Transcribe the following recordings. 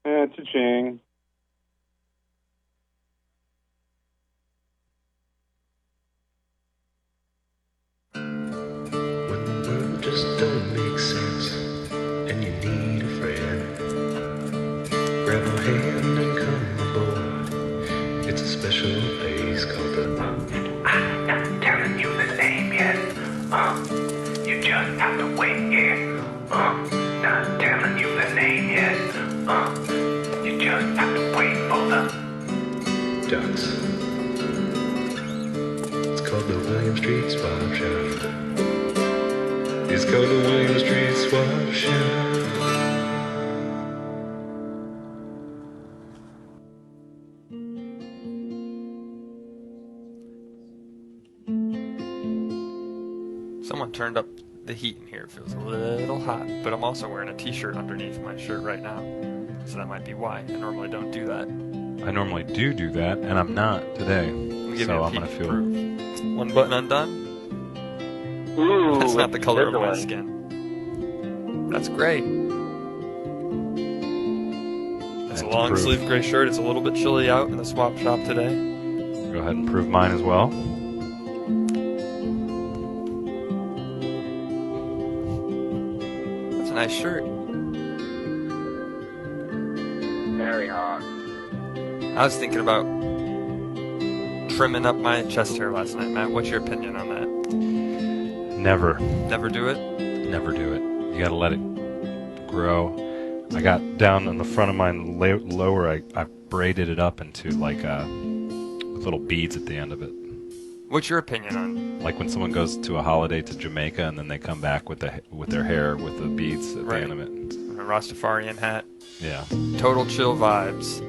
Cha-ching. When the world just don't make sense and you need a friend, grab a hand and come aboard. It's a special place called the I'm not telling you the name yet. You just have to wait here. Not telling you the name yet. You just have to wait for the ducks. It's called the William Street Swap Shop. It's called the William Street Swap Shop. Someone turned up the heat in here. It feels a little hot, but I'm also wearing a t-shirt underneath my shirt right now. So that might be why. I normally don't do that. I normally do that, and I'm not today. So I'm going to feel... One button undone. Ooh, That's not the color of my sizzling. skin. That's great. It's a And long proof. sleeve gray shirt. It's a little bit chilly out in the swap shop today. Go ahead and prove mine as well. That's a nice shirt. Very hot. I was thinking about trimming up my chest hair last night. Matt, what's your opinion on that? Never. Never do it? Never do it. You got to let it grow. I got down in the front of mine lower. I braided it up into like with little beads at the end of it. What's your opinion on? Like when someone goes to a holiday to Jamaica and then they come back with their hair with the beads at Right. the end of it. A Rastafarian hat. Yeah. Total chill vibes.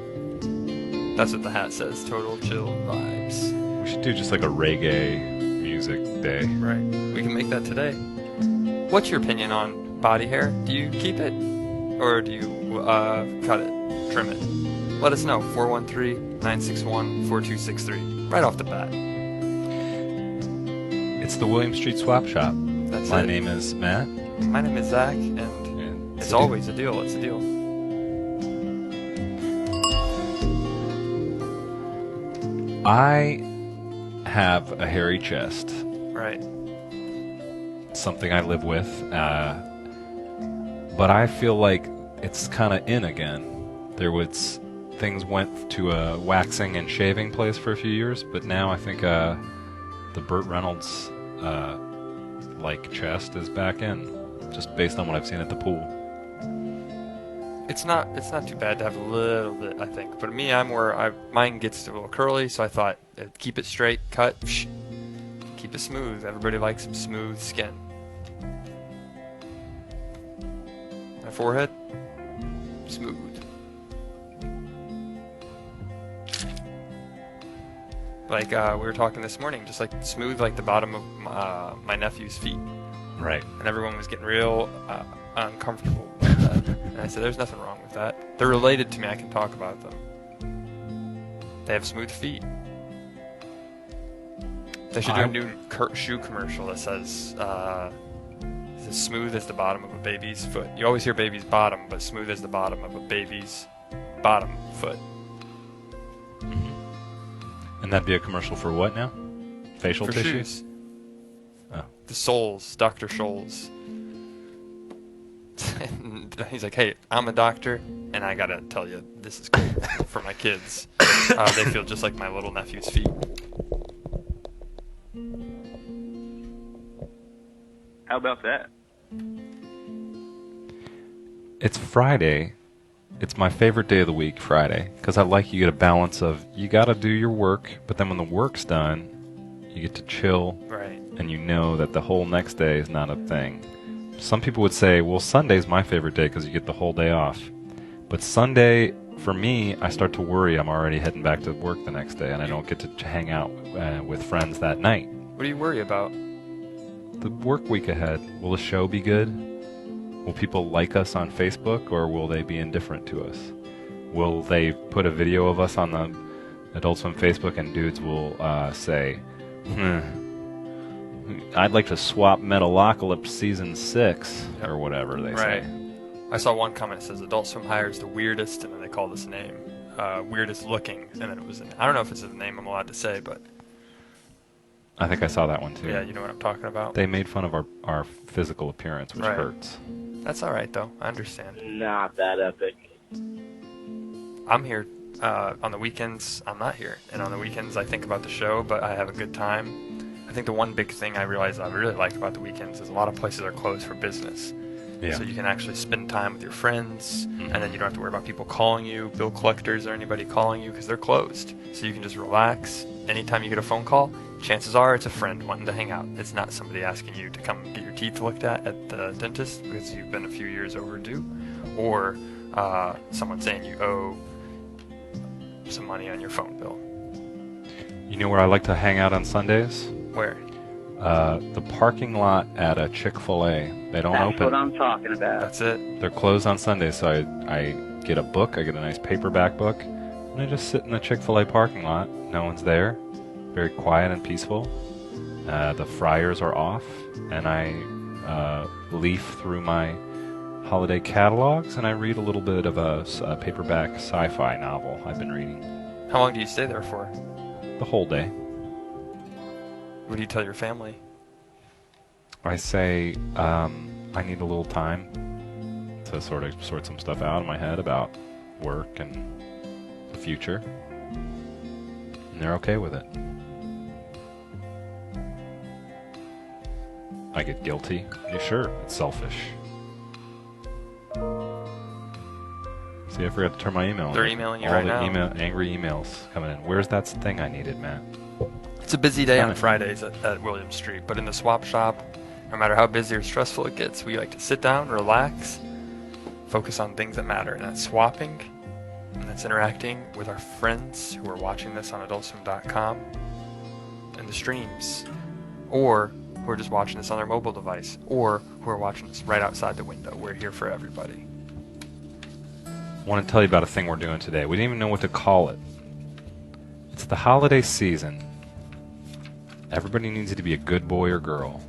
That's what the hat says. Total chill vibes. We should do just like a reggae music day. Right. We can make that today. What's your opinion on body hair? Do you keep it? Or do you cut it? Trim it? Let us know. 413-961-4263. Right off the bat. It's the William Street Swap Shop. That's My it. name is Matt. My name is Zach, and And it's always a deal. It's a deal. I have a hairy chest. Right. Something I live with. But I feel like it's kind of in again. Things went to a waxing and shaving place for a few years, but now I think the Burt Reynolds like chest is back in, just based on what I've seen at the pool. It's not too bad to have a little bit, I think. But me, mine gets a little curly, so I thought keep it straight, cut, keep it smooth. Everybody likes some smooth skin. My forehead, smooth. Like we were talking this morning, just like smooth, like the bottom of my nephew's feet. Right. And everyone was getting real uncomfortable with that. And I said, there's nothing wrong with that. They're related to me. I can talk about them. They have smooth feet. They should do a new shoe commercial that says, as smooth as the bottom of a baby's foot. You always hear baby's bottom, but smooth as the bottom of a baby's bottom foot. And that'd be a commercial for what now? Facial For tissue? shoes. Oh. The Souls, Dr. Scholl's. And he's like, hey, I'm a doctor, and I gotta tell you, this is cool for my kids. They feel just like my little nephew's feet. How about that? It's Friday. It's my favorite day of the week, Friday, because I like you get a balance of you got to do your work, but then when the work's done, you get to chill, Right. and you know that the whole next day is not a thing. Some people would say, well, Sunday's my favorite day because you get the whole day off. But Sunday, for me, I start to worry I'm already heading back to work the next day, and I don't get to hang out with friends that night. What do you worry about? The work week ahead, will the show be good? Will people like us on Facebook, or will they be indifferent to us? Will they put a video of us on the Adult Swim Facebook and dudes will say, I'd like to swap Metalocalypse Season 6, or whatever they Right. say. I saw one comment that says Adult Swim hires the weirdest, and then they call this name weirdest looking, and then it was I don't know if it's a name I'm allowed to say, but I think I saw that one too. yeah, you know what I'm talking about. They made fun of our physical appearance, which Right. hurts. That's all right though. I understand. Not that epic. I'm here on the weekends. I'm not here, and on the weekends I think about the show, but I have a good time. I think the one big thing I realize I really like about the weekends is a lot of places are closed for business. Yeah. So you can actually spend time with your friends, and then you don't have to worry about people calling you, bill collectors or anybody calling you because they're closed. So you can just relax. Anytime you get a phone call, chances are it's a friend wanting to hang out. It's not somebody asking you to come get your teeth looked at the dentist because you've been a few years overdue, or someone saying you owe some money on your phone bill. You know where I like to hang out on Sundays? Where? The parking lot at a Chick-fil-A. They don't That's open. what I'm talking about. That's it. They're closed on Sundays, so I get a book. I get a nice paperback book, and I just sit in the Chick-fil-A parking lot. No one's there. Very quiet and peaceful. The fryers are off, and I leaf through my holiday catalogs, and I read a little bit of a paperback sci-fi novel I've been reading How long do you stay there for? the whole day. What do you tell your family? I say I need a little time to sort some stuff out in my head about work and the future, and they're okay with it. I get guilty. Yeah, sure, it's selfish. See, I forgot to turn my email on. They're emailing you All right the now. angry emails coming in. Where's that thing I needed, Matt? It's a busy day Damn on it. Fridays at William Street, but in the swap shop, no matter how busy or stressful it gets, we like to sit down, relax, focus on things that matter, and that's swapping, and that's interacting with our friends who are watching this on AdultSwim.com and the streams, or who are just watching this on their mobile device, or who are watching this right outside the window. We're here for everybody. I want to tell you about a thing we're doing today. We didn't even know what to call it. It's the holiday season. Everybody needs to be a good boy or girl.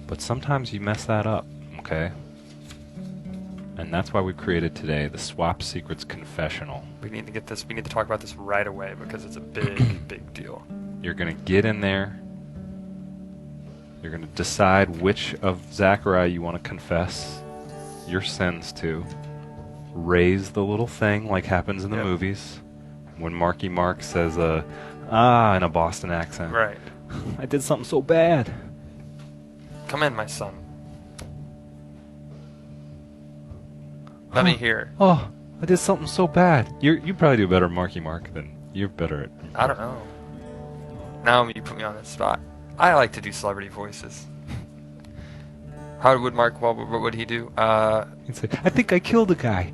But sometimes you mess that up, okay? And that's why we created today the Swap Secrets Confessional. We need to get this. We need to talk about this right away because it's a big, big deal. You're going to get in there. You're going to decide which of Zachariah you want to confess your sins to. Raise the little thing like happens in the Yep. movies. When Marky Mark says, in a Boston accent. Right. I did something so bad. Come in, my son. Let me hear. Oh, I did something so bad. You probably do better Marky Mark than you're better at. I don't know. Now you put me on the spot. I like to do celebrity voices. How would Mark Wahlberg, what would he do? He'd say, I think I killed a guy.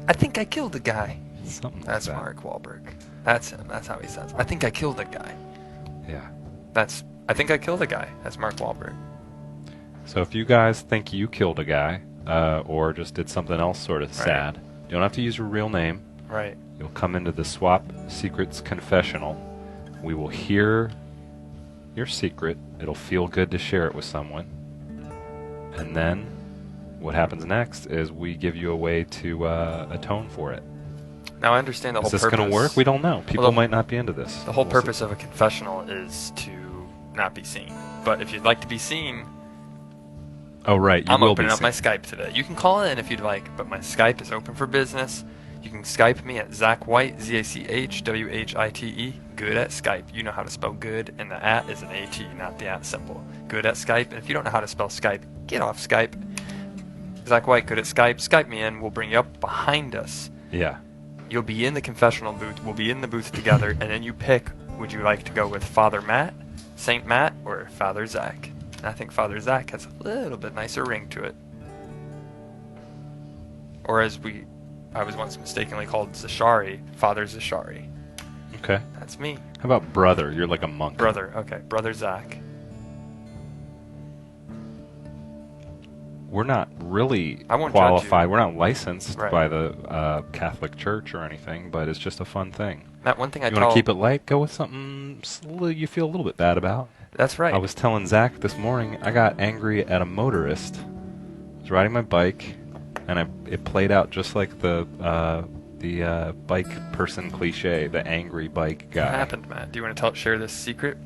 I think I killed a guy. Something That's like that. Mark Wahlberg. That's him. That's how he sounds. I think I killed a guy. Yeah. I think I killed a guy. That's Mark Wahlberg. So if you guys think you killed a guy, or just did something else sort of sad, you don't have to use your real name. Right. You'll come into the Swap Secrets Confessional. We will hear your secret. It'll feel good to share it with someone. And then what happens next is we give you a way to atone for it. Now I understand the Is whole this purpose. going to work? We don't know. People Well, might not be into this. The whole We'll see. purpose of a confessional is to not be seen. But if you'd like to be seen, Oh, right. You I'm will opening be up my seen. Skype today. You can call in if you'd like, but my Skype is open for business. You can Skype me at Zach White, ZACHWHITE. Good at Skype. You know how to spell good, and the at is an AT, not the at symbol. Good at Skype. And if you don't know how to spell Skype, get off Skype. Zach White, good at Skype. Skype me in. We'll bring you up behind us. Yeah. You'll be in the confessional booth. We'll be in the booth together, and then you pick, would you like to go with Father Matt, Saint Matt, or Father Zach? And I think Father Zach has a little bit nicer ring to it. Or as I was once mistakenly called Zashari, Father Zashari. Okay. That's me. How about brother? You're like a monk. Brother, okay, Brother Zach. We're not really I won't judge qualified. you. We're not licensed Right. by the Catholic Church or anything, but it's just a fun thing. Matt, one thing I You want tell... to keep it light? Go with something you feel a little bit bad about. That's right. I was telling Zach this morning, I got angry at a motorist. I was riding my bike. and it played out just like the bike person cliche, the angry bike guy. What happened, Matt? Do you want to share this secret?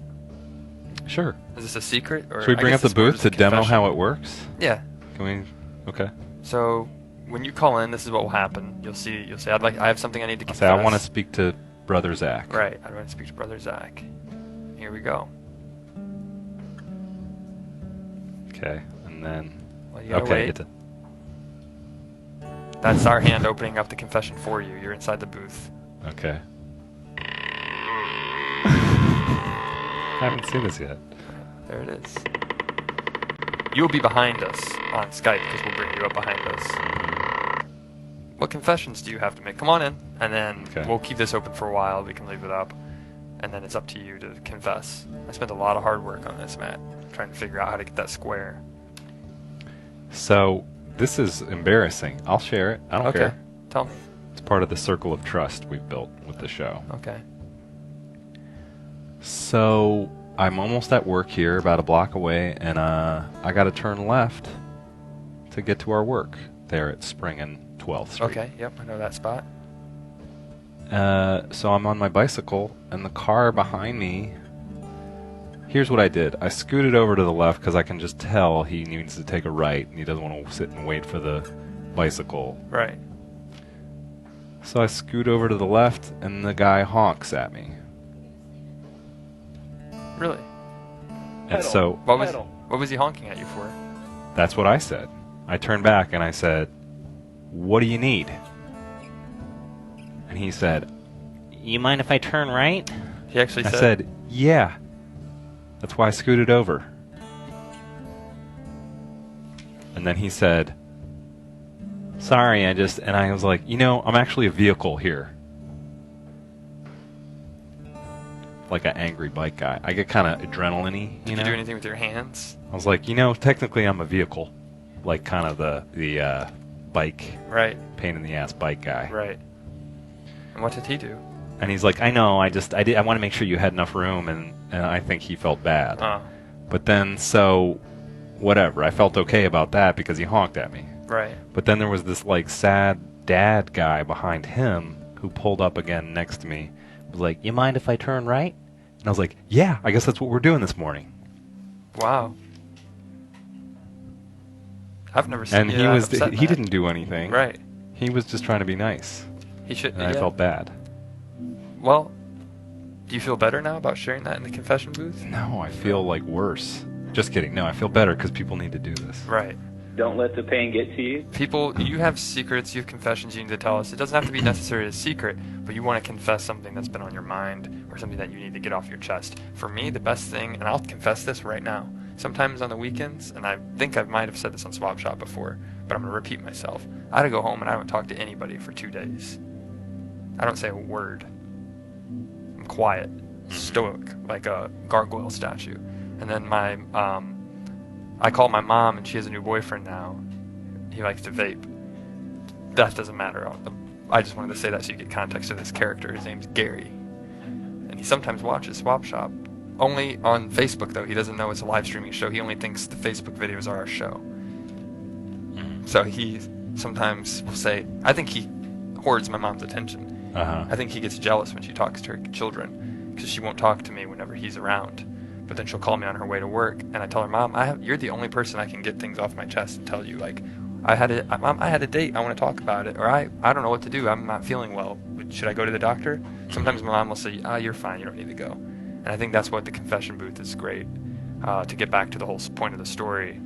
Sure. Is this a secret? Or Should we I bring guess up the this more booth is to a demo confession. how it works? Yeah. Can we? Okay. So when you call in, this is what will happen. You'll say, I have something I need to I'll confess. say I want to speak to Brother Zach. Right. I want to speak to Brother Zach. Here we go. Okay, and then. Well, you gotta Okay. wait. Get to, That's our hand opening up the confession for you. You're inside the booth. okay. I haven't seen this yet. There it is. You'll be behind us on Skype because we'll bring you up behind us. What confessions do you have to make? Come on in, and then Okay. we'll keep this open for a while. We can leave it up, and then it's up to you to confess. I spent a lot of hard work on this, Matt, trying to figure out how to get that square. So this is embarrassing. I'll share it. I don't Okay. care. Tell me. It's part of the circle of trust we've built with the show. Okay. So I'm almost at work here, about a block away, and I got to turn left to get to our work there at Spring and 12th Street. Okay. Yep. I know that spot. So I'm on my bicycle, and the car behind me. Here's what I did. I scooted over to the left because I can just tell he needs to take a right, and he doesn't want to sit and wait for the bicycle. Right. So I scoot over to the left, and the guy honks at me. Really? And so What was he honking at you for? that's what I said. I turned back and I said, "What do you need?" And he said, "You mind if I turn right?" He actually I said. said, "Yeah." That's why I scooted over. And then he said, "Sorry, and I was like, I'm actually a vehicle here." Like an angry bike guy. I get kind of adrenaline-y, Did you do anything with your hands? I was like, technically I'm a vehicle. Like kind of the bike, Right. pain in the ass bike guy. Right. And what did he do? And he's like, "I know, I want to make sure you had enough room," and I think he felt bad. But then, so, whatever, I felt okay about that because he honked at me. Right. But then there was this, like, sad dad guy behind him who pulled up again next to me. Was like, "You mind if I turn right?" And I was like, "Yeah, I guess that's what we're doing this morning." Wow. I've never seen And you he that was upset, he Matt. didn't do anything. Right. He was just trying to be nice. He should. And I yeah. felt bad. Well, do you feel better now about sharing that in the confession booth? No, I feel like worse. Just kidding. No, I feel better because people need to do this. Right. Don't let the pain get to you. People, you have secrets, you have confessions you need to tell us. It doesn't have to be necessarily a secret, but you want to confess something that's been on your mind or something that you need to get off your chest. For me, the best thing, and I'll confess this right now, sometimes on the weekends, and I think I might have said this on Swap Shop before, but I'm going to repeat myself. I had to go home and I don't talk to anybody for 2 days. I don't say a word. I'm quiet, stoic, like a gargoyle statue. And then I call my mom, and she has a new boyfriend now. He likes to vape. That doesn't matter. I just wanted to say that so you get context of this character. His name's Gary. And he sometimes watches Swap Shop. Only on Facebook, though. He doesn't know it's a live streaming show. He only thinks the Facebook videos are our show. So he sometimes will say, I think he hoards my mom's attention. Uh-huh. I think he gets jealous when she talks to her children because she won't talk to me whenever he's around. But then she'll call me on her way to work, and I tell her, "Mom, you're the only person I can get things off my chest and tell you, like, Mom, I had a date, I want to talk about it, or I don't know what to do, I'm not feeling well. Should I go to the doctor?" Sometimes my mom will say, "You're fine, you don't need to go." And I think that's what the confession booth is great. To get back to the whole point of the story,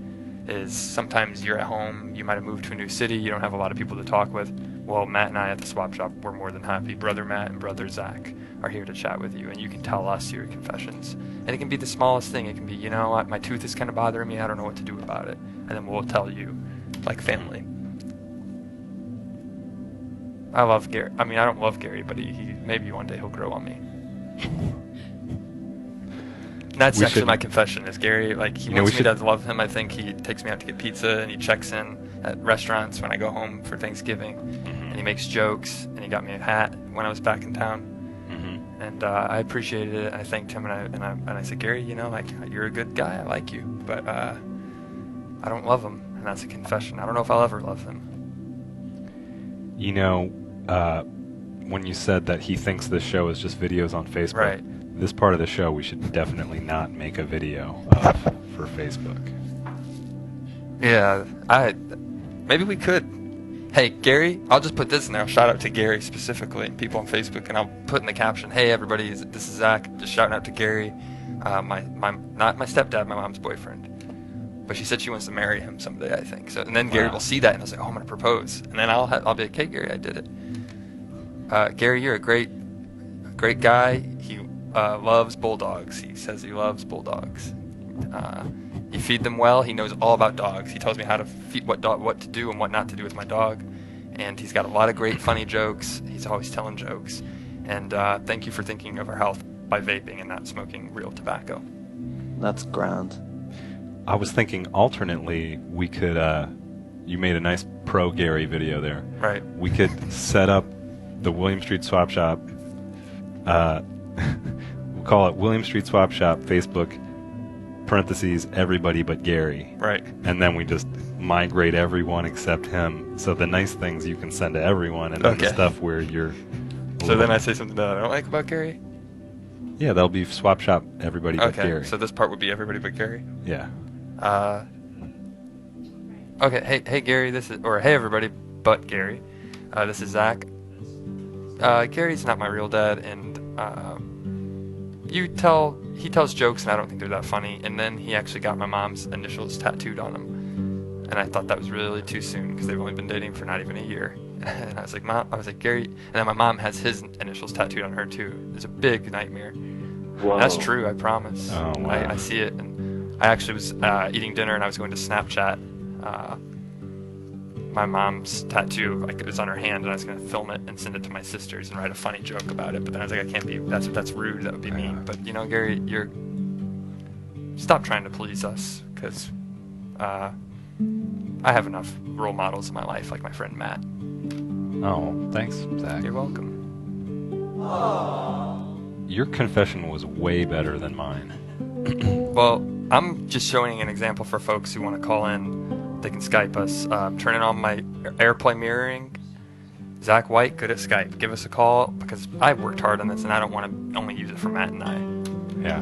is sometimes you're at home, you might have moved to a new city, you don't have a lot of people to talk with. Well, Matt and I at the Swap Shop, we're more than happy. Brother Matt and Brother Zach are here to chat with you, and you can tell us your confessions. And it can be the smallest thing. It can be, you know what, my tooth is kind of bothering me, I don't know what to do about it. And then we'll tell you, like family. I love Gary. I mean, I don't love Gary, but he maybe one day he'll grow on me. And that's actually my confession, is Gary, like, he wants me to love him. I think he takes me out to get pizza, and he checks in at restaurants when I go home for Thanksgiving. And he makes jokes, and he got me a hat when I was back in town. And I appreciated it. I thanked him, and I said, "Gary, like, you're a good guy. I like you, but I don't love him." And that's a confession. I don't know if I'll ever love him. You know, when you said that he thinks this show is just videos on Facebook, Right. this part of the show we should definitely not make a video of for Facebook. Yeah, maybe we could. Hey, Gary, I'll just put this in there. I'll shout out to Gary specifically and people on Facebook, and I'll put in the caption, "Hey, everybody, this is Zach. Just shouting out to Gary, not my stepdad, my mom's boyfriend. But she said she wants to marry him someday, I think. So, and then Gary will see that, and I'll say, oh, I'm gonna propose, and then I'll be like, hey, Gary, I did it. Gary, you're a great guy. He loves bulldogs. He says he loves bulldogs. You feed them well. He knows all about dogs. He tells me how to feed what to do and what not to do with my dog. And he's got a lot of great funny jokes. He's always telling jokes. And thank you for thinking of our health by vaping and not smoking real tobacco. That's grand. I was thinking alternately we could, you made a nice pro Gary video there. Right. We could set up the William Street Swap Shop, we'll call it William Street Swap Shop Facebook, parentheses, everybody but Gary. Right. And then we just migrate everyone except him. So the nice things you can send to everyone, and then the Okay. stuff where you're... So then I say something that I don't like about Gary? Yeah, that'll be Swap Shop, everybody but Okay, Gary. so this part would be everybody but Gary? Yeah. Okay, hey Gary, hey everybody but Gary. This is Zach. Gary's not my real dad, and he tells jokes and I don't think they're that funny, and then he actually got my mom's initials tattooed on him. And I thought that was really too soon because they've only been dating for not even a year. And I was like, Gary, and then my mom has his initials tattooed on her too. It's a big nightmare. Whoa. That's true, I promise. Oh, wow. I see it, and I actually was eating dinner and I was going to Snapchat my mom's tattoo. Like, it was on her hand, and I was going to film it and send it to my sisters and write a funny joke about it. But then I was like, I can't be. That's rude. That would be mean. But you know, Gary, stop trying to please us, because I have enough role models in my life, like my friend Matt. Oh, thanks, Zach. You're welcome. Your confession was way better than mine. Well, I'm just showing an example for folks who want to call in. They can Skype us. Turning on my AirPlay mirroring. Zach White, good at Skype. Give us a call, because I've worked hard on this and I don't want to only use it for Matt and I. Yeah.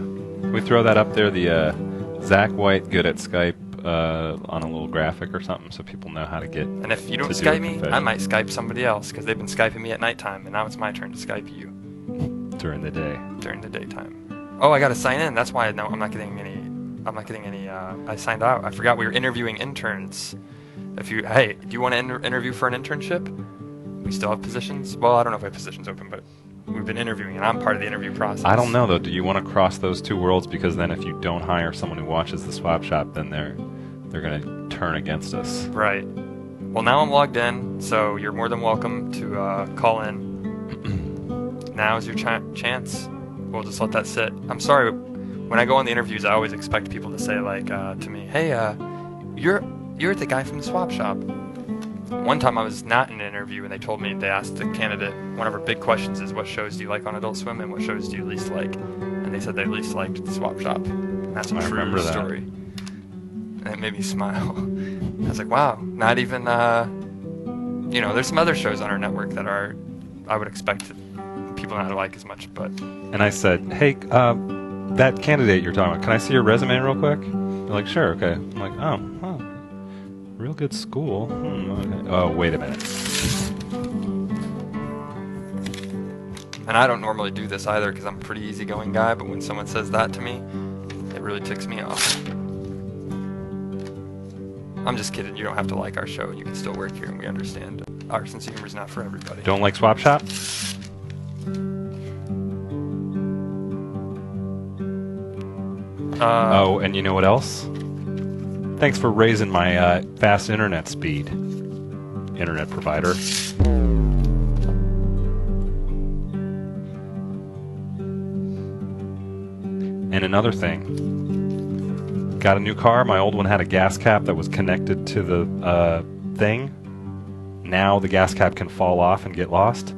We throw that up there, the Zach White, good at Skype, on a little graphic or something, so people know how to get. And if you don't to do a Skype me, confession. I might Skype somebody else, because they've been Skyping me at nighttime, and now it's my turn to Skype you During the day. during the daytime. Oh, I gotta sign in. That's why I'm not getting any. I signed out. I forgot we were interviewing interns. Do you want to interview for an internship? We still have positions. Well, I don't know if we have positions open, but we've been interviewing, and I'm part of the interview process. I don't know, though. Do you want to cross those two worlds? Because then if you don't hire someone who watches the swap shop, then they're going to turn against us. Right. Well, now I'm logged in, so you're more than welcome to call in. Now is your chance. We'll just let that sit. I'm sorry. When I go on the interviews, I always expect people to say, like, to me, hey, you're the guy from the swap shop. One time I was not in an interview, and they asked the candidate, one of our big questions is, what shows do you like on Adult Swim, and what shows do you least like? And they said they least liked the swap shop. And that's a I true remember that. story. And it made me smile. I was like, wow, not even, there's some other shows on our network that I would expect people not to like as much, but... And I said, hey, that candidate you're talking about, can I see your resume real quick? They're like, sure, okay. I'm like, oh, real good school. Okay. Oh, wait a minute. And I don't normally do this either, because I'm a pretty easygoing guy, but when someone says that to me, it really ticks me off. I'm just kidding. You don't have to like our show. You can still work here, and we understand. Our sense of humor is not for everybody. Don't like swap shop? Oh, and you know what else? Thanks for raising my fast internet speed, internet provider. And another thing, got a new car. My old one had a gas cap that was connected to the thing. Now the gas cap can fall off and get lost.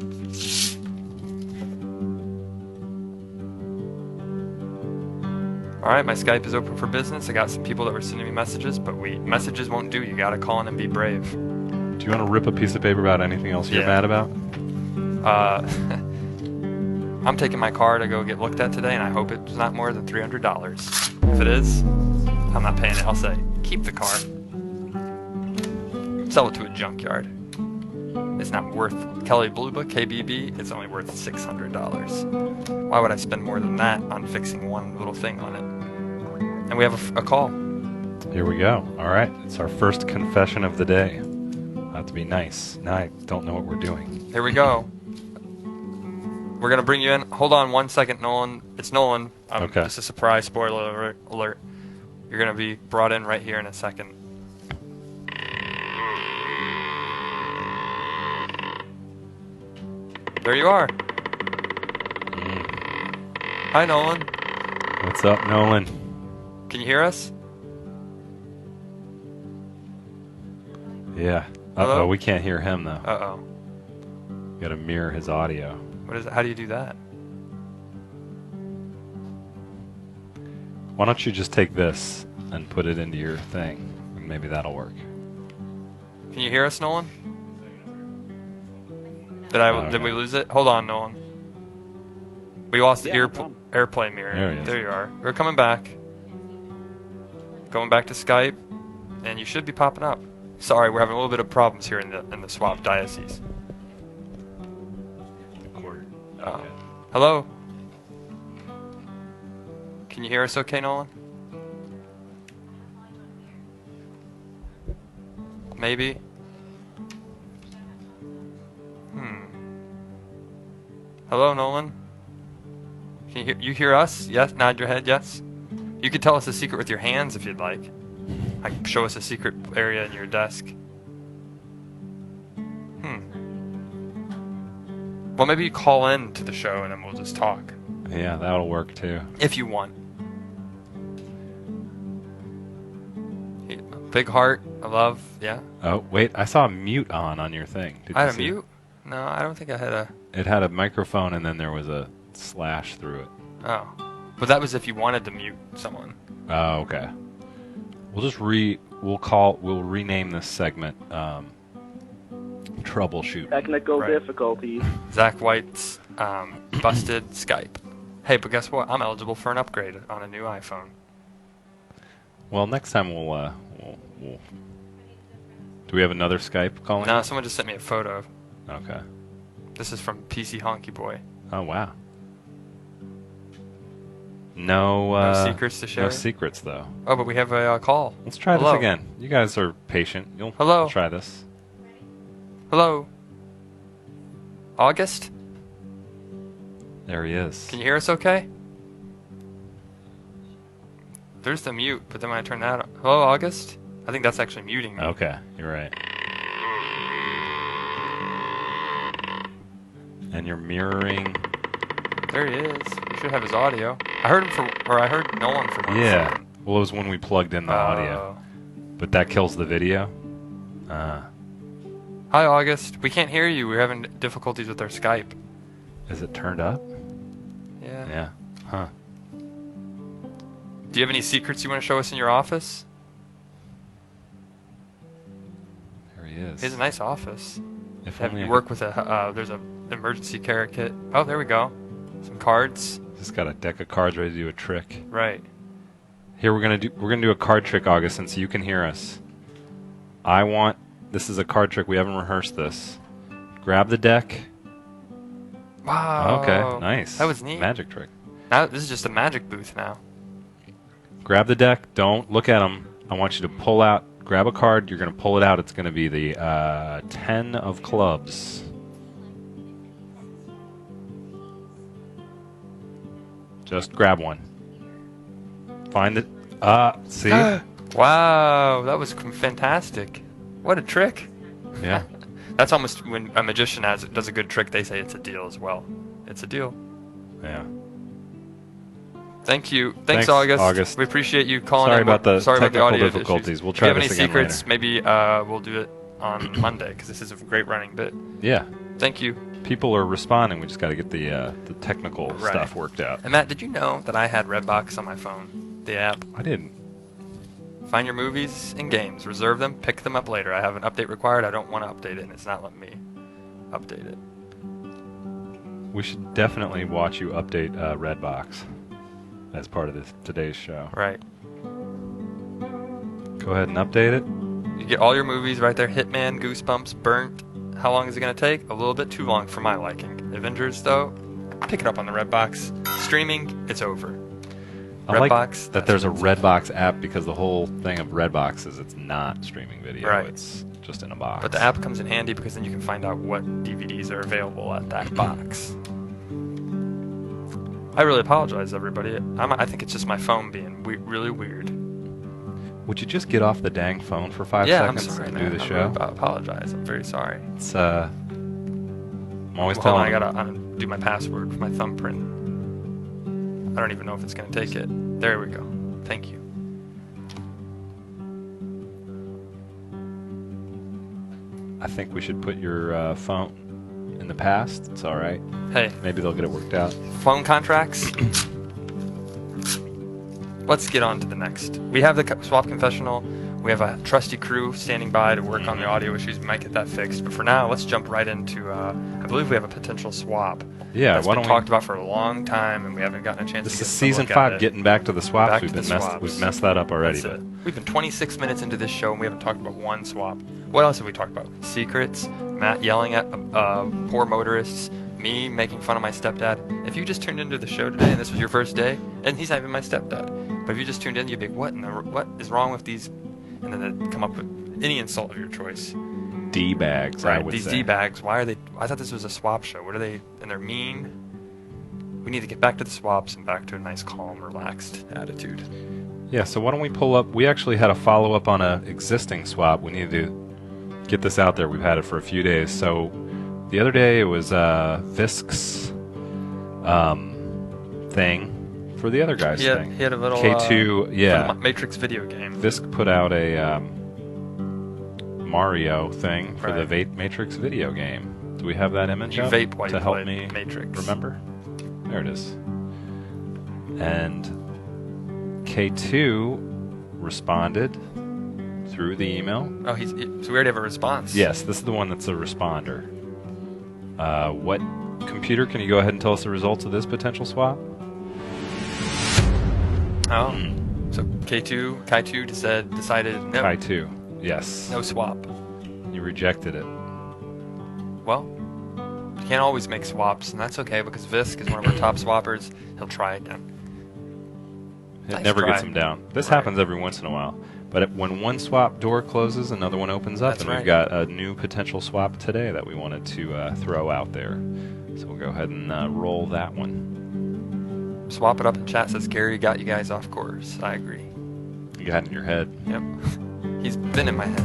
All right, my Skype is open for business. I got some people that were sending me messages, but messages won't do. You gotta call in and be brave. Do you want to rip a piece of paper about anything else you're Yeah. mad about? I'm taking my car to go get looked at today, and I hope it's not more than $300. If it is, I'm not paying it. I'll say, keep the car. Sell it to a junkyard. It's not worth Kelly Blue Book, KBB, it's only worth $600. Why would I spend more than that on fixing one little thing on it? And we have a call. Here we go. All right. It's our first confession of the day. Have to be nice. Now I don't know what we're doing. Here we go. We're going to bring you in. Hold on 1 second, Nolan. It's Nolan. Okay. Just a surprise spoiler alert. You're going to be brought in right here in a second. There you are. Hi, Nolan. What's up, Nolan? Can you hear us? Yeah. Hello? Uh-oh, we can't hear him, though. Uh-oh. Got to mirror his audio. What is it? How do you do that? Why don't you just take this and put it into your thing, and maybe that'll work. Can you hear us, Nolan? Did we lose it? Hold on, Nolan. We lost the AirPlay mirror. There he is. There you are. We're coming back. Going back to Skype, and you should be popping up. Sorry, we're having a little bit of problems here in the swap diocese. Hello? Can you hear us okay, Nolan? Maybe? Hello, Nolan? Can you hear us? Yes? Nod your head, yes? You can tell us a secret with your hands if you'd like. Like, show us a secret area in your desk. Well, maybe you call in to the show and then we'll just talk. Yeah, that'll work, too. If you want. Big heart, I love, yeah. Oh, wait, I saw a mute on your thing. Did I you had a see mute? No, I don't think I had a... It had a microphone, and then there was a slash through it. Oh. But that was if you wanted to mute someone. Oh, okay. We'll just we'll rename this segment, Troubleshoot. Technical Right. difficulties. Zach White's busted Skype. Hey, but guess what? I'm eligible for an upgrade on a new iPhone. Well, next time we'll do we have another Skype calling? No, someone just sent me a photo. Okay. This is from PC Honky Boy. Oh, wow. No No secrets to share? No secrets, though. Oh, but we have a call. Let's try Hello. this again. You guys are patient. Hello. We'll try this. Hello? August? There he is. Can you hear us okay? There's the mute, but then when I turn that on... Hello, August? I think that's actually muting me. Okay, you're right. And you're mirroring. There he is. You should have his audio. I heard Nolan for 1 Yeah. second. Well, it was when we plugged in the audio. But that kills the video. Hi, August. We can't hear you. We're having difficulties with our Skype. Is it turned up? Yeah. Yeah. Huh. Do you have any secrets you want to show us in your office? There he is. He has a nice office. If Have only you I work with there's an emergency care kit. Oh, there we go. Some cards. just got a deck of cards ready to do a trick. Right. Here we're gonna do a card trick, August, since you can hear us. This is a card trick. We haven't rehearsed this. Grab the deck. Wow. Okay, nice. That was neat. Magic trick. Now this is just a magic booth now. Grab the deck. Don't look at them. I want you to pull out. Grab a card. You're gonna pull it out. It's gonna be the 10 of clubs. Just grab one. Find it. See? Wow, that was fantastic. What a trick. Yeah. That's almost when a magician does a good trick, they say it's a deal as well. It's a deal. Yeah. Thank you. Thanks, Thanks, August. August. We appreciate you calling Sorry in. about the Sorry about the technical audio difficulties. issues. We'll try if you have this any again secrets, later. maybe we'll do it on Monday, because this is a great running bit. Yeah. Thank you. People are responding. We just got to get the technical Right. stuff worked out. And Matt, did you know that I had Redbox on my phone? The app. I didn't. Find your movies and games. Reserve them. Pick them up later. I have an update required. I don't want to update it, and it's not letting me update it. We should definitely watch you update Redbox as part of today's show. Right. Go ahead and update it. You get all your movies right there. Hitman, Goosebumps, Burnt. How long is it going to take? A little bit too long for my liking. Avengers, though, pick it up on the Redbox. Streaming, it's over. I like Redbox, that there's a Redbox app, because the whole thing of Redbox is it's not streaming video. Right. It's just in a box. But the app comes in handy because then you can find out what DVDs are available at that box. I really apologize, everybody. I think it's just my phone being really weird. Would you just get off the dang phone for 5 Yeah, I'm seconds sorry, and man. do the I show? really apologize. I'm very sorry. It's I'm always Hold on, I telling gotta undo my password for my thumbprint. I don't even know if it's gonna take it. There we go. Thank you. I think we should put your phone in the past. It's all right. Hey, Maybe they'll get it worked out. phone contracts. Let's get on to the next. We have the swap confessional. We have a trusty crew standing by to work on the audio issues. We might get that fixed. But for now, let's jump right into. I believe we have a potential swap. Yeah, That's why been don't we? talked about for a long time, and we haven't gotten a chance. This to is get season look at 5, it. getting back to the swaps. Back We've to been the swaps. we've messed that up already. That's But it. We've been 26 minutes into this show, and we haven't talked about one swap. What else have we talked about? Secrets, Matt yelling at poor motorists, me making fun of my stepdad. If you just tuned into the show today and this was your first day, and he's not even my stepdad, but if you just tuned in, you'd be like, what is wrong with these? And then they'd come up with any insult of your choice. D-bags, I Right, would these say. D-bags, why are they? I thought this was a swap show. What are they? And they're mean. We need to get back to the swaps and back to a nice, calm, relaxed attitude. Yeah, so why don't we pull up? We actually had a follow-up on an existing swap. We needed to get this out there. We've had it for a few days. So the other day it was Visk's thing for the other guy's thing. He had a little K2, yeah. for the Matrix video game. Visk put out a Mario thing for Right. the Matrix video game. Do we have that image You up vape while to you help play me Matrix. remember? There it is. And K2 responded through the email. Oh, so we already have a response. Yes, this is the one that's a responder. What computer, can you go ahead and tell us the results of this potential swap? Oh, so Kai2 decided no, Kai2, yes. no swap. You rejected it. Well, you can't always make swaps, and that's okay because Visk is one of our top swappers. He'll try again. It Nice never try. gets them down. This Right. happens every once in a while. But when one swap door closes, another one opens up, That's and right. we've got a new potential swap today that we wanted to throw out there. So we'll go ahead and roll that one. Swap it up in chat. Says Gary got you guys off course. I agree. You got it in your head. Yep. He's been in my head.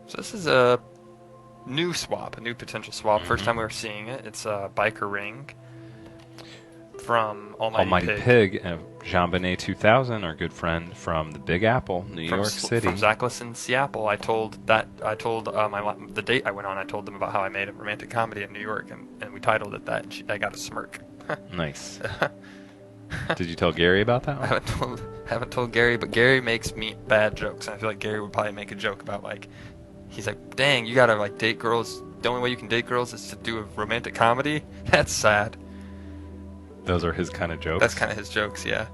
So this is a new swap, a new potential swap. First time we were seeing it. It's a biker ring from Almighty Pig and JonBenet 2000, our good friend from the Big Apple, New York City. From Zachless in Seattle. I told the date I went on. I told them about how I made a romantic comedy in New York, and we titled it that. And I got a smirk. Nice. Did you tell Gary about that I one? haven't told Gary, but Gary makes me bad jokes. And I feel like Gary would probably make a joke about like, he's like, dang, you gotta like date girls. The only way you can date girls is to do a romantic comedy. That's sad. Those are his kind of jokes. That's kind of his jokes, yeah.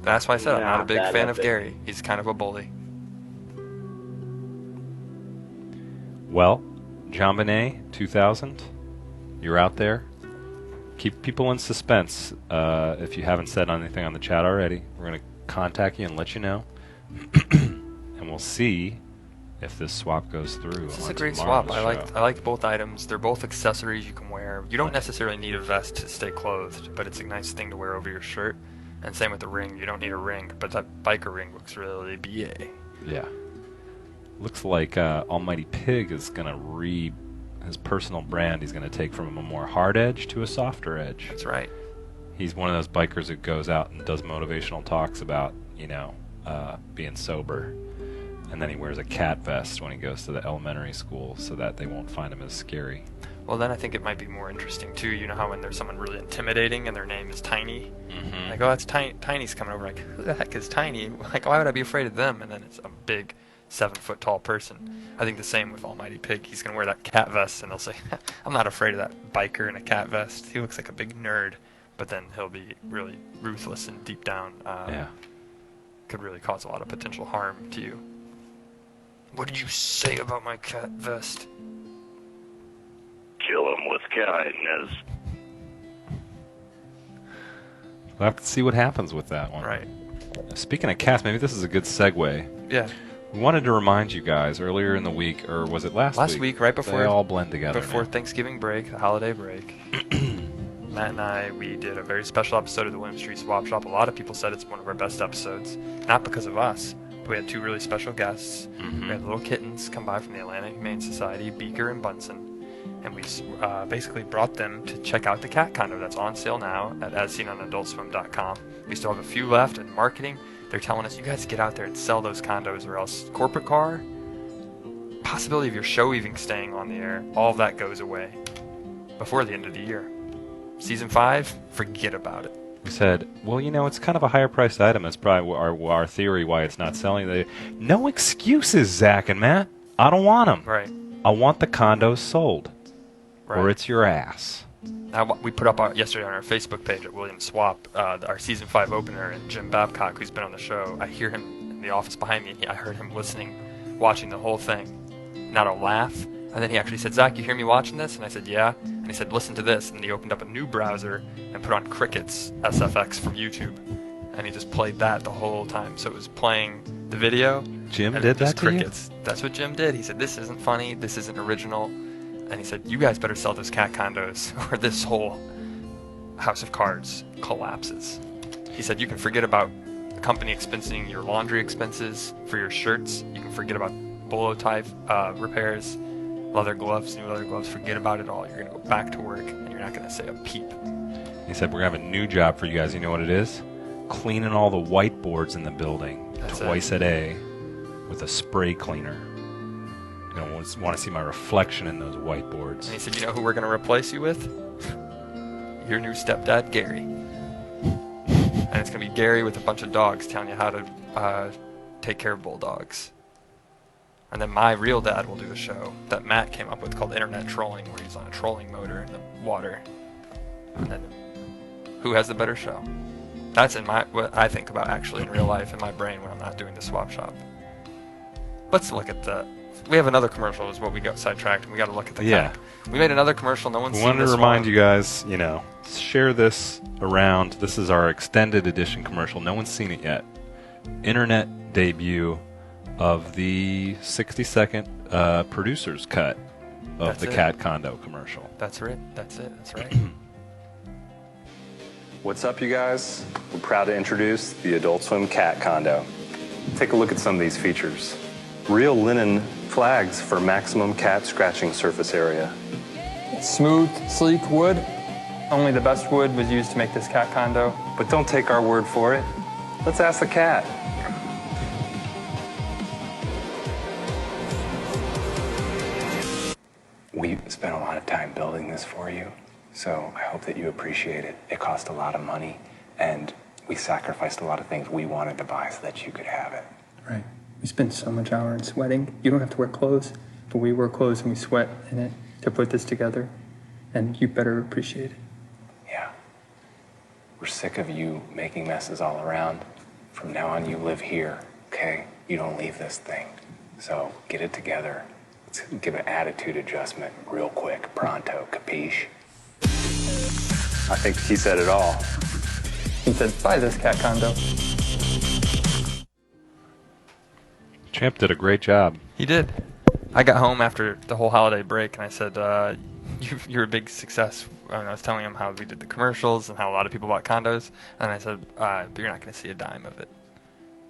That's why I said I'm not a big fan of Gary. He's kind of a bully. Well, JonBenet 2000, you're out there. Keep people in suspense. If you haven't said anything on the chat already, we're going to contact you and let you know. And we'll see if this swap goes through. This is on a great tomorrow's swap. show. I like both items. They're both accessories you can wear. You don't necessarily need a vest to stay clothed, but it's a nice thing to wear over your shirt. And same with the ring. You don't need a ring, but that biker ring looks really BA. Yeah. Looks like Almighty Pig is going to his personal brand he's going to take from a more hard edge to a softer edge. That's right. He's one of those bikers that goes out and does motivational talks about, being sober. And then he wears a cat vest when he goes to the elementary school so that they won't find him as scary. Well, then I think it might be more interesting, too. You know how when there's someone really intimidating and their name is Tiny? Mm-hmm. Like, oh, that's Tiny's coming over. Like, who the heck is Tiny? Like, why would I be afraid of them? And then it's a big 7-foot tall person. I think the same with Almighty Pig. He's going to wear that cat vest, and they'll say, I'm not afraid of that biker in a cat vest. He looks like a big nerd. But then he'll be really ruthless and deep down. Could really cause a lot of potential harm to you. What did you say about my cat vest? Kill him with kindness. We'll have to see what happens with that one. Right. Speaking of cats, maybe this is a good segue. Yeah. We wanted to remind you guys earlier in the week, or was it last week? Last week, right before They all blend together before now. Thanksgiving break, the holiday break. Matt and I, we did a very special episode of the William Street Swap Shop. A lot of people said it's one of our best episodes, not because of us. But we had 2 really special guests. Mm-hmm. We had little kittens come by from the Atlanta Humane Society, Beaker and Bunsen, and we basically brought them to check out the cat condo that's on sale now at AsSeenOnAdultSwim.com. We still have a few left in marketing. They're telling us, you guys get out there and sell those condos, or else corporate car, possibility of your show even staying on the air, all of that goes away before the end of the year. Season 5, forget about it. We said, well, it's kind of a higher priced item. That's probably our theory why it's not selling. No excuses, Zach and Matt. I don't want them. Right. I want the condos sold. Right. Or it's your ass. Now, we put up yesterday on our Facebook page at William Swap, our Season 5 opener, and Jim Babcock, who's been on the show. I hear him in the office behind me, and I heard him listening, watching the whole thing. Not a laugh. And then he actually said, Zach, you hear me watching this? And I said, yeah. And he said, listen to this. And he opened up a new browser and put on Cricket's SFX from YouTube. And he just played that the whole time. So it was playing the video. Jim and did just that to you? Crickets. That's what Jim did. He said, this isn't funny. This isn't original. And he said, you guys better sell those cat condos or this whole house of cards collapses. He said, you can forget about the company expensing your laundry expenses for your shirts. You can forget about bolo tie repairs. Leather gloves, new leather gloves, forget about it all. You're going to go back to work, and you're not going to say a peep. He said, we're going to have a new job for you guys. You know what it is? Cleaning all the whiteboards in the building That's twice a day with a spray cleaner. You don't want to see my reflection in those whiteboards. And he said, you know who we're going to replace you with? Your new stepdad, Gary. And it's going to be Gary with a bunch of dogs telling you how to take care of bulldogs. And then my real dad will do a show that Matt came up with called Internet Trolling, where he's on a trolling motor in the water. And then who has the better show? That's what I think about actually in real life in my brain when I'm not doing the swap shop. Let's look at we have another commercial is what we got sidetracked, and we got to look at the cap. We made another commercial. No one's We seen wanted this to remind one. you guys, share this around. This is our extended edition commercial. No one's seen it yet. Internet debut of the 60-second producer's cut of That's the it. cat condo commercial. That's right. That's it. That's right. What's up, you guys? We're proud to introduce the Adult Swim Cat Condo. Take a look at some of these features. Real linen flags for maximum cat scratching surface area. Smooth, sleek wood. Only the best wood was used to make this cat condo. But don't take our word for it. Let's ask the cat. We spent a lot of time building this for you, so I hope that you appreciate it. It cost a lot of money, and we sacrificed a lot of things we wanted to buy so that you could have it. Right. We spend so much hour in sweating. You don't have to wear clothes, but we wear clothes and we sweat in it to put this together, and you better appreciate it. Yeah. We're sick of you making messes all around. From now on, you live here, okay? You don't leave this thing. So get it together. Let's give an attitude adjustment real quick, pronto, capiche? I think he said it all. He said, buy this cat condo. Champ did a great job. He did. I got home after the whole holiday break, and I said, you're a big success. And I was telling him how we did the commercials and how a lot of people bought condos. And I said, but you're not going to see a dime of it.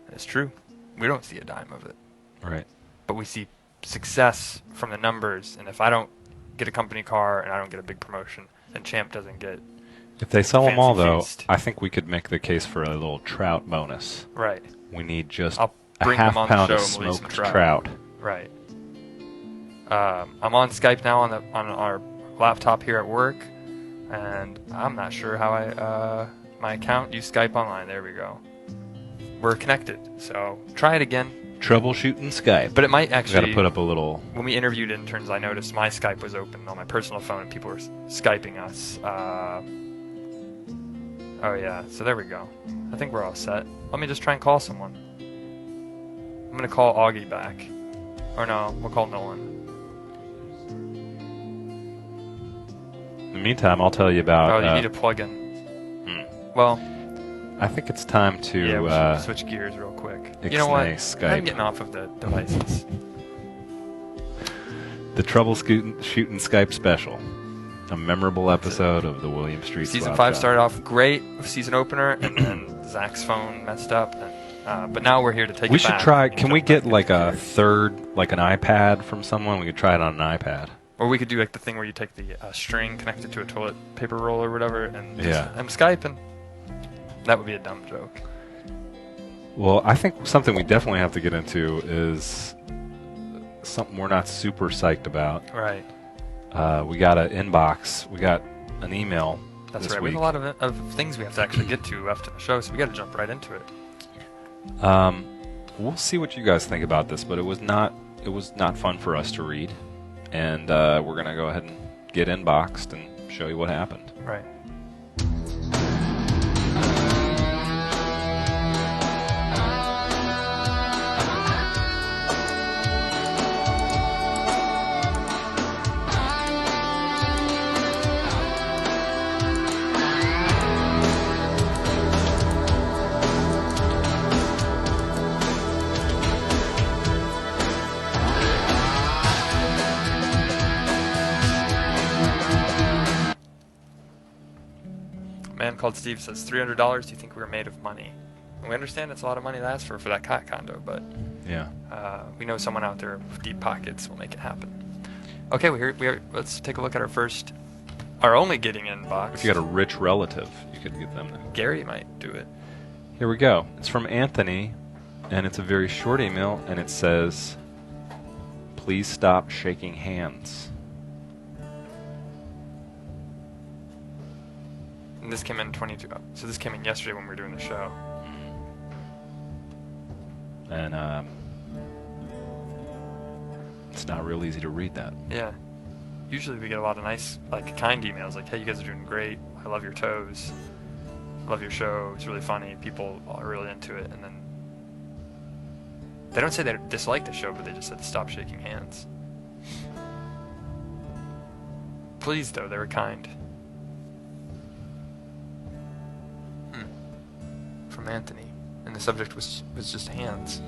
And it's true. We don't see a dime of it. Right. But we see success from the numbers. And if I don't get a company car and I don't get a big promotion, and Champ doesn't get If they sell them all, fancy though, feast. I think we could make the case for a little trout bonus. right. We need just I'll a bring half them on the pound show of and we'll eat some smoked trout. trout. Right. I'm on Skype now on our laptop here at work, and I'm not sure how my account used Skype Online. There we go. We're connected, so try it again. Troubleshooting Skype. But it might We got actually. to put up a little. When we interviewed interns, I noticed my Skype was open on my personal phone, and people were Skyping us. Oh yeah, so there we go. I think we're all set. Let me just try and call someone. I'm gonna call Augie back. Or no, we'll call Nolan. In the meantime, I'll tell you about. Oh, you need a plug-in. Well, I think it's time to. yeah, we should switch gears real quick. You know what? Ixnay Skype. I'm getting off of the devices. The Troubleshooting Skype special. A memorable episode of the William Street Season Swap 5 Shop. started off great with season opener, and then Zach's phone messed up. And, but now we're here to take We it should back try. and Can we jump get back like into a it. third, like an iPad from someone? We could try it on an iPad. Or we could do like the thing where you take the string, connect it to a toilet paper roll or whatever, and just, Yeah. I'm Skyping. That would be a dumb joke. Well, I think something we definitely have to get into is something we're not super psyched about. Right. We got an inbox. We got an email That's this right. We week. have a lot of things we have to actually get to after the show, so we got to jump right into it. We'll see what you guys think about this, but it was not fun for us to read, and we're gonna go ahead and get inboxed and show you what happened. Right. A man called Steve says $300. Do you think we were made of money? And we understand it's a lot of money to ask for that cat condo, but Yeah. we know someone out there with deep pockets will make it happen. Okay, let's take a look at our only getting inbox. If you got a rich relative, you could get them there. Gary might do it. Here we go. It's from Anthony, and it's a very short email, and it says, "Please stop shaking hands." And this came in 22. So this came in yesterday when we were doing the show. And it's not real easy to read that. Yeah. Usually we get a lot of nice, like, kind emails, like, "Hey, you guys are doing great. I love your toes. I love your show. It's really funny. People are really into it." And then they don't say they dislike the show, but they just said stop shaking hands. Please, though, they were kind. From Anthony, and the subject was just hands.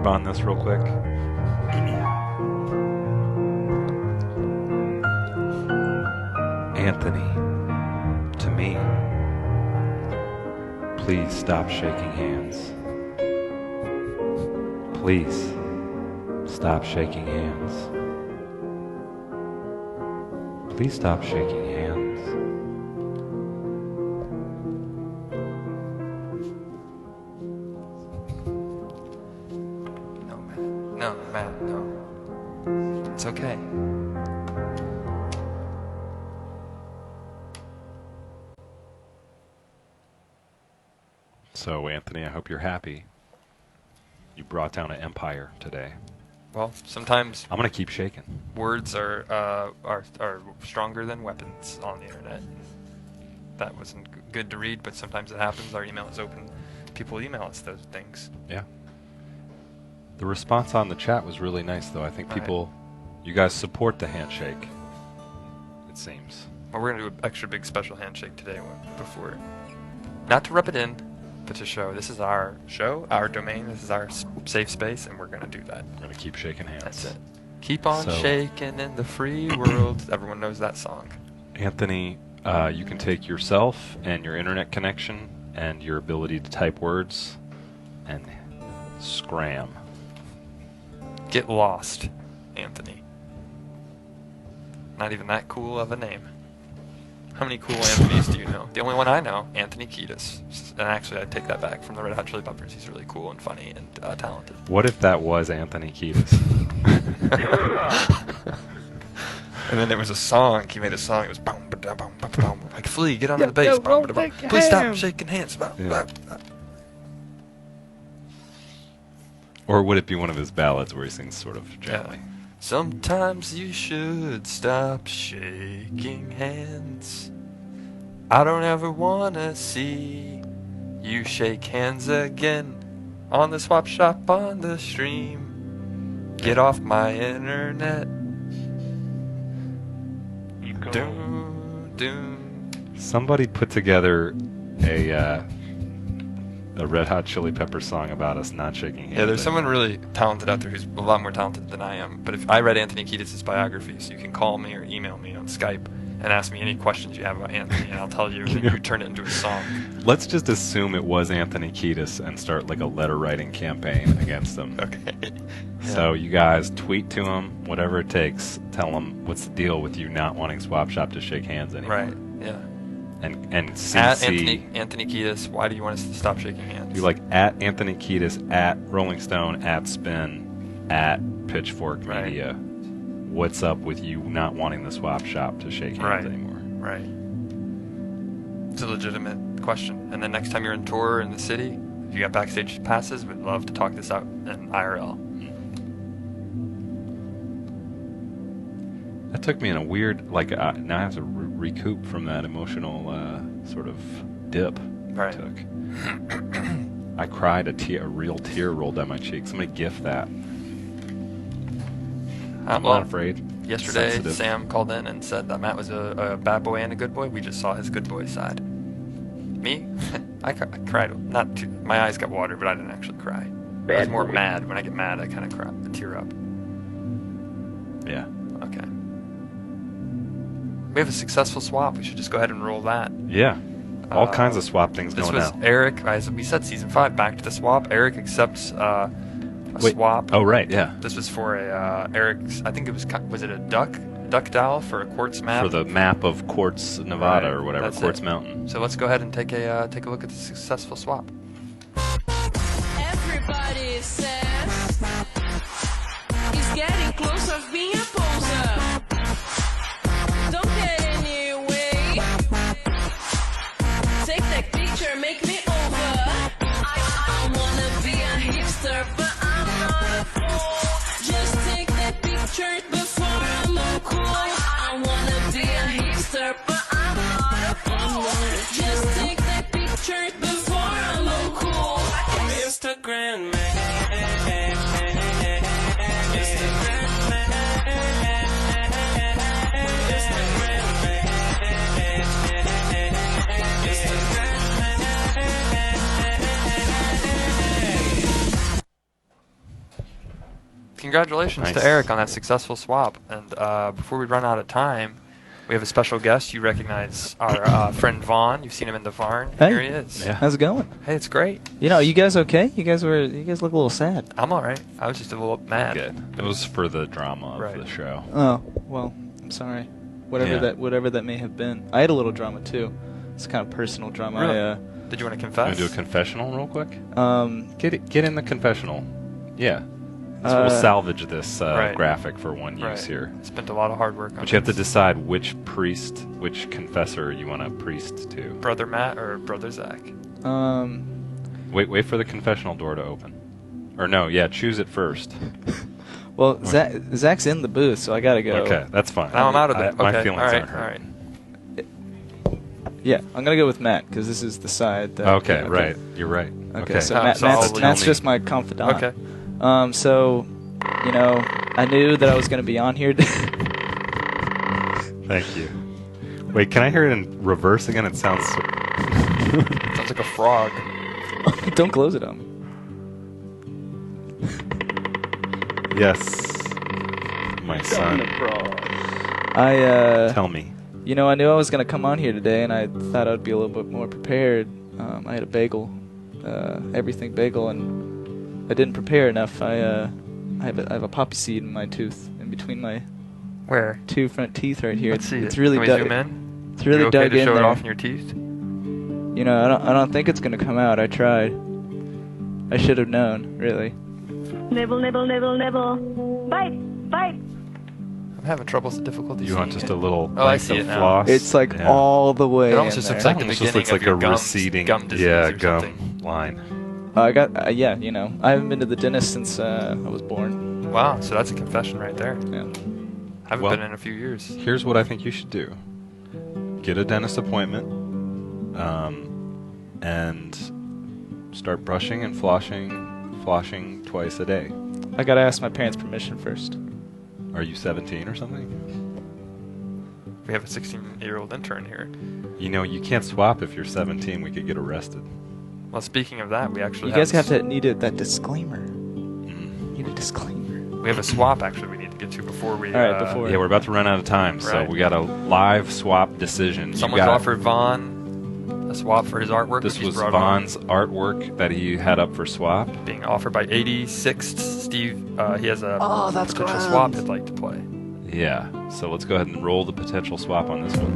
reverb on this real quick? Anthony, to me, please stop shaking hands. Please stop shaking hands. Please stop shaking hands. No, man. No, man, no. It's okay. So, Anthony, I hope you're happy. You brought down an empire today. Well, sometimes I'm gonna keep shaking. words are stronger than weapons on the internet. That wasn't good to read, but sometimes it happens. Our email is open. People email us those things. Yeah. The response on the chat was really nice, though. I think Right. people, you guys support the handshake. It seems. Well, we're gonna do an extra big special handshake today before, not to rub it in, but to show this is our show, our domain. This is our safe space, and we're gonna do that. We're gonna keep shaking hands. That's it. Keep on So- shaking in the free world. Everyone knows that song. Anthony, you can take yourself and your internet connection and your ability to type words and scram. Get lost, Anthony. Not even that cool of a name. How many cool Anthonys do you know? The only one I know, Anthony Kiedis. And actually, I take that back from the Red Hot Chili Peppers. He's really cool and funny and talented. What if that was Anthony Kiedis? And then there was a song. He made a song. It was boom, ba-da, boom, ba-da, boom. Like Flea, get onto the bass. Boom, ba-da, boom. Please stop shaking hands. Boom, Yeah. boom. Or would it be one of his ballads where he sings sort of gently? Sometimes you should stop shaking hands. I don't ever wanna see you shake hands again on the swap shop on the stream. Get off my internet. Doom, doom. Somebody put together a Red Hot Chili Pepper song about us not shaking hands. Yeah, there's someone really talented out there who's a lot more talented than I am. But if I read Anthony Kiedis' biography, so you can call me or email me on Skype and ask me any questions you have about Anthony, and I'll tell you, and you turn it into a song. Let's just assume it was Anthony Kiedis and start like a letter writing campaign against him. Okay. So you guys tweet to him, whatever it takes. Tell him what's the deal with you not wanting Swap Shop to shake hands anymore. Right. Yeah. And CC. At Anthony Kiedis, why do you want us to stop shaking hands? Do like at Anthony Kiedis, at Rolling Stone, at Spin, at Pitchfork Right. Media. What's up with you not wanting the Swap Shop to shake hands Right. anymore? Right. It's a legitimate question. And then next time you're on tour in the city, if you got backstage passes, we'd love to talk this out in IRL. That took me in a weird, like, now I have to recoup from that emotional sort of dip Right. it took. I cried, a real tear rolled down my cheek. Somebody gift that. I'm Well, not afraid. Yesterday, Sensitive. Sam called in and said that Matt was a bad boy and a good boy. We just saw his good boy side. Me? I cried. Not too, my eyes got water, but I didn't actually cry. I was more mad. When I get mad, I kind of cry, tear up. Yeah. Okay. We have a successful swap. We should just go ahead and roll that. Yeah. All kinds of swap things This going was now. Eric. As we said, season 5. Back to the swap. Eric accepts a Wait. swap. Oh, right, yeah. This was for a Eric's. I think it was it a duck dial for a quartz map For the map of Quartz, Nevada, Right, or whatever, that's Quartz it. Mountain. So let's go ahead and take a look at the successful swap. Everybody says he's getting close of being a poser. Don't get in your way. Take that picture, make me over. I wanna be a hipster, but I'm not a fool. Just take that picture before I'm uncool. I wanna be a hipster, but I'm not a fool. Just take that picture before I'm uncool. Instagram man. congratulations Nice. to Eric on that successful swap. And before we run out of time, we have a special guest. You recognize our friend Vaughn. You've seen him in the Varn. Hey. Here he is. Yeah. How's it going? Hey, it's great. You know, you guys okay? You guys look a little sad. I'm all right. I was just a little mad. Good. It was for the drama of Right. the show. Oh, well, I'm sorry. Whatever that may have been. I had a little drama too. It's kind of personal drama. Really? Did you want to Want confess? to do a confessional real quick? I Get in the confessional. Yeah. So we'll salvage this Right. graphic for one use Right. here. Spent a lot of hard work on But you have to this. decide which confessor you want to priest to. Brother Matt or Brother Zach? Wait for the confessional door to open. Or no, yeah, choose it first. well, Zach's in the booth, so I gotta go. Okay, that's fine. Now I'm out of there. My Okay, feelings all right, aren't all hurt. right. Yeah, I'm gonna go with Matt because this is the side. That, Okay, right. You're right. Okay, so Oh, Matt, so I'll Matt's tell me. just my confidant. Okay. So, you know, I knew that I was gonna be on here. Thank you. Wait, can I hear it in reverse again? It sounds. Sounds like a frog. Don't close it on me. Yes. My son. Tell me. You know, I knew I was gonna come on here today, and I thought I'd be a little bit more prepared. I had a bagel, everything bagel, and I didn't prepare enough. I have a poppy seed in my tooth, in between my Where? two front teeth right here. Let's see It's it. really Can we dug. zoom in? It's really You okay dug to in show there. it off in your teeth? You know, I don't think it's gonna come out. I tried. I should have known, really. Nibble, nibble, nibble, nibble. Bite, bite. I'm having trouble with the difficulty. You want seeing just it. a little Oh, I length see of it now. floss? It's like Yeah. all the way. It almost in just there. looks like the Almost beginning looks like of your a gums, receding gum disease yeah, or gum something. line. I got, yeah, you know, I haven't been to the dentist since I was born. Wow, so that's a confession right there. Yeah. I haven't Well- been in a few years. Here's what I think you should do. Get a dentist appointment, and start brushing and flossing twice a day. I gotta ask my parents' permission first. Are you 17 or something? We have a 16-year-old intern here. You know, you can't swap if you're 17. We could get arrested. Well, speaking of that, we actually You guys have this- to need that disclaimer. Need a disclaimer. We have a swap actually we need to get to before we. All right, before- Yeah, we're about to run out of time, so Right. we got a live swap decision. You Someone's got- offered Vaughn a swap for his artwork. This which he's was brought on, Vaughn's artwork that he had up for swap. being offered by 86th Steve. He has a Oh, that's potential grand. swap he'd like to play. Yeah, so let's go ahead and roll the potential swap on this one.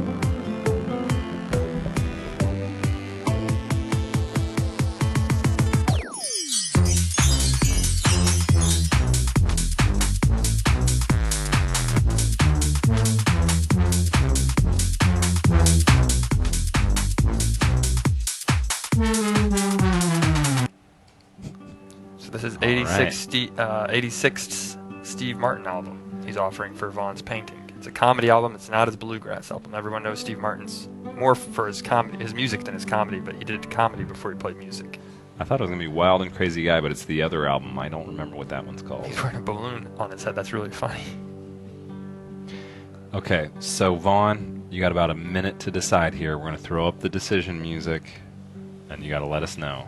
So this is All right. 86th Steve Martin album he's offering for Vaughn's painting. It's a comedy album. It's not his bluegrass album. Everyone knows Steve Martin's more for his comedy, his music than his comedy, but he did comedy before he played music. I thought it was going to be Wild and Crazy Guy, but it's the other album. I don't remember what that one's called. He's wearing a balloon on his head. That's really funny. Okay, so Vaughn, you got about a minute to decide here. We're going to throw up the decision music, and you got to let us know.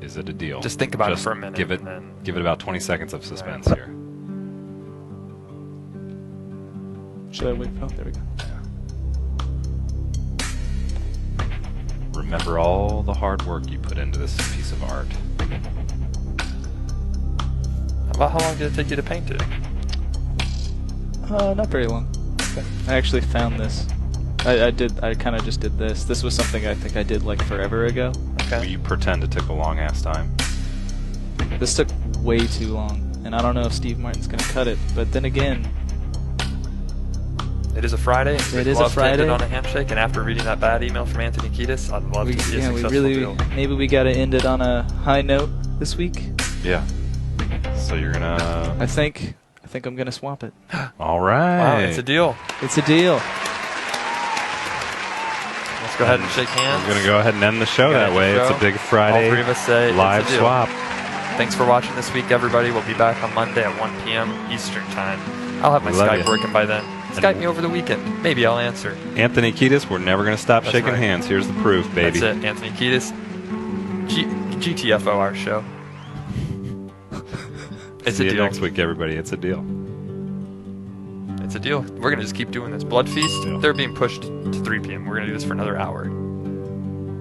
Is it a deal? Just think about it Just for a minute, Give it, and then- give it about 20 seconds of suspense Right. here. Should I wait? Oh, there we go. Remember all the hard work you put into this piece of art. About how long did it take you to paint it? Not very long. I actually found this. I kind of just did this. This was something I think I did like forever ago. Okay. You pretend it took a long ass time. This took way too long, and I don't know if Steve Martin's gonna cut it. But then again, It is a Friday. And It we'd is a love to end it Friday. on a handshake. And after reading that bad email from Anthony Kiedis, I'd love to see a we successful really deal. maybe we gotta end it on a high note this week. Yeah. So you're going to... I think I'm gonna swap it. All right. Wow, it's a deal. It's a deal. Let's go ahead and shake hands. We're going to go ahead and end the show Go that ahead way. and It's a go. big Friday All three of us say live it's a deal. swap. Thanks for watching this week, everybody. We'll be back on Monday at 1 p.m. Eastern Time. I'll have my We love Skype you. working by then. Skype me over the weekend. Maybe I'll answer. Anthony Kiedis, we're never going to stop That's shaking right. hands. Here's the proof, baby. That's it. Anthony Kiedis. GTFO, our show. It's See a you deal. next week, everybody. It's a deal. It's a deal. We're gonna just keep doing this. Blood Feast. Yeah. They're being pushed to 3 p.m. We're gonna do this for another hour,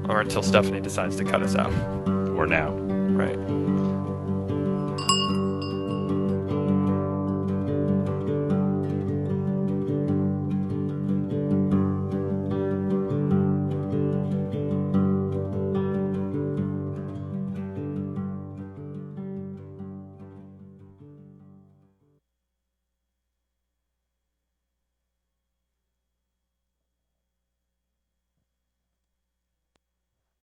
or until Stephanie decides to cut us out. Or now. Right.